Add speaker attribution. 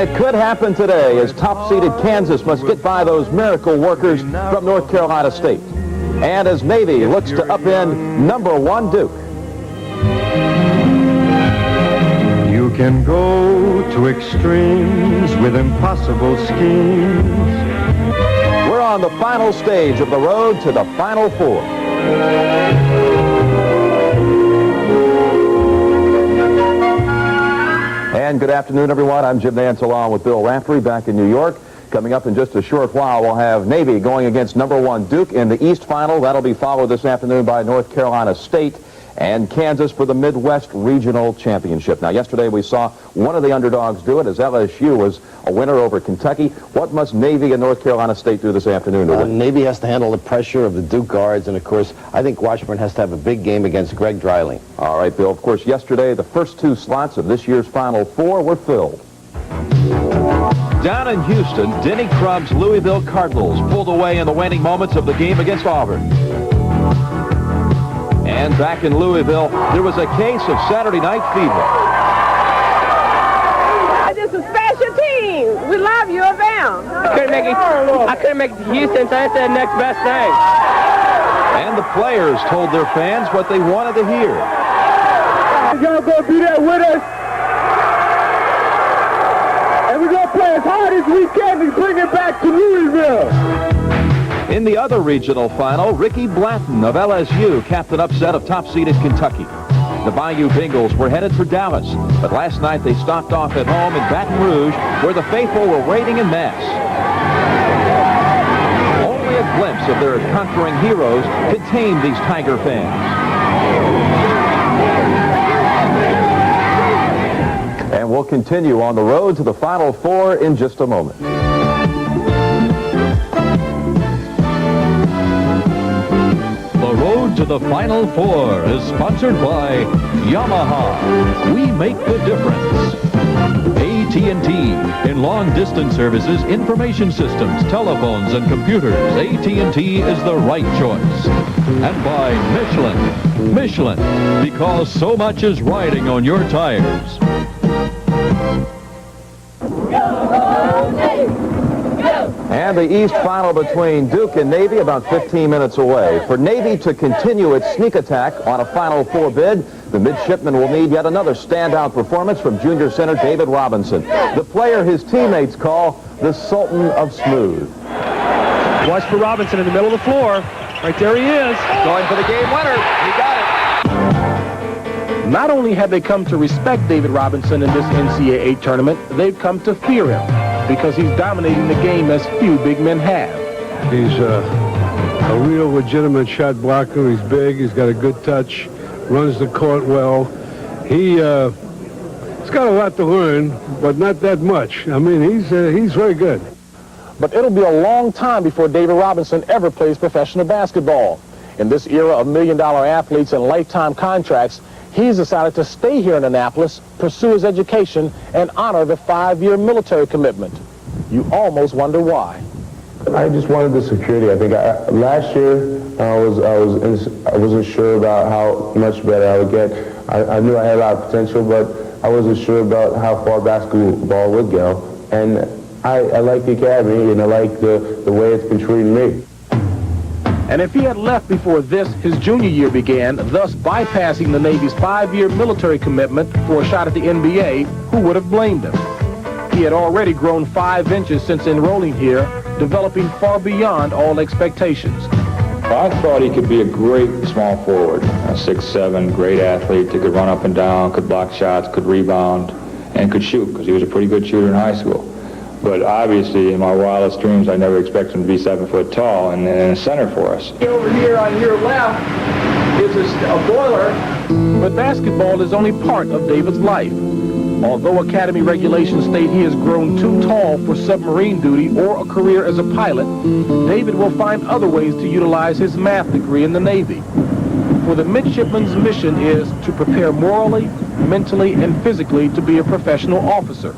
Speaker 1: it could happen today as top-seeded Kansas must get by those miracle workers from North Carolina State. And as Navy looks to upend #1 Duke.
Speaker 2: You can go to extremes with impossible schemes.
Speaker 1: We're on the final stage of the road to the Final Four. And good afternoon, everyone. I'm Jim Nance along with Bill Rafferty back in New York. Coming up in just a short while, we'll have Navy going against #1 Duke in the East Final. That'll be followed this afternoon by North Carolina State and Kansas for the Midwest Regional Championship. Now, yesterday we saw one of the underdogs do it as LSU was a winner over Kentucky. What must Navy and North Carolina State do this afternoon?
Speaker 3: Navy has to handle the pressure of the Duke guards, and of course, I think Washburn has to have a big game against Greg Dreiling.
Speaker 1: All right, Bill. Of course, yesterday the first 2 slots of this year's Final Four were filled. Down in Houston, Denny Crumb's Louisville Cardinals pulled away in the waning moments of the game against Auburn. And back in Louisville, there was a case of Saturday night fever.
Speaker 4: This is a special team. We love you, Alabama.
Speaker 5: I couldn't make it to Houston, so I said next best thing.
Speaker 1: And the players told their fans what they wanted to hear.
Speaker 6: Y'all gonna be there with us. And we're gonna play as hard as we can and bring it back to Louisville.
Speaker 1: In the other regional final, Ricky Blanton of LSU capped an upset of top-seeded Kentucky. The Bayou Bengals were headed for Dallas, but last night they stopped off at home in Baton Rouge, where the faithful were waiting en masse. Only a glimpse of their conquering heroes could tame these Tiger fans. And we'll continue on the road to the Final Four in just a moment.
Speaker 7: The road to the Final Four is sponsored by Yamaha. We make the difference. AT&T. In long-distance services, information systems, telephones, and computers, AT&T is the right choice. And by Michelin. Michelin, because so much is riding on your tires.
Speaker 1: And the East Final between Duke and Navy about 15 minutes away. For Navy to continue its sneak attack on a Final Four bid, the midshipmen will need yet another standout performance from junior center David Robinson, the player his teammates call the Sultan of Smooth.
Speaker 6: Watch for Robinson in the middle of the floor. Right there he is.
Speaker 1: Going for the game winner. He got it.
Speaker 6: Not only have they come to respect David Robinson in this NCAA tournament, they've come to fear him because he's dominating the game as few big men have.
Speaker 8: He's a real legitimate shot blocker. He's big. He's got a good touch. Runs the court well. He's got a lot to learn, but not that much. I mean, he's very good.
Speaker 6: But it'll be a long time before David Robinson ever plays professional basketball. In this era of million-dollar athletes and lifetime contracts, he's decided to stay here in Annapolis, pursue his education, and honor the 5-year military commitment. You almost wonder why.
Speaker 9: I just wanted the security. I think last year I wasn't sure about how much better I would get. I knew I had a lot of potential, but I wasn't sure about how far basketball would go. And I like the academy, and I like the way it's been treating me.
Speaker 6: And if he had left before his junior year began, thus bypassing the Navy's 5-year military commitment for a shot at the NBA, who would have blamed him? He had already grown 5 inches since enrolling here, developing far beyond all expectations.
Speaker 10: I thought he could be a great small forward, 6'7", great athlete that could run up and down, could block shots, could rebound, and could shoot, because he was a pretty good shooter in high school. But obviously, in my wildest dreams, I never expected him to be 7 foot tall and a center for us.
Speaker 6: Over here on your left is a boiler. But basketball is only part of David's life. Although Academy regulations state he has grown too tall for submarine duty or a career as a pilot, David will find other ways to utilize his math degree in the Navy. For the midshipman's mission is to prepare morally, mentally, and physically to be a professional officer.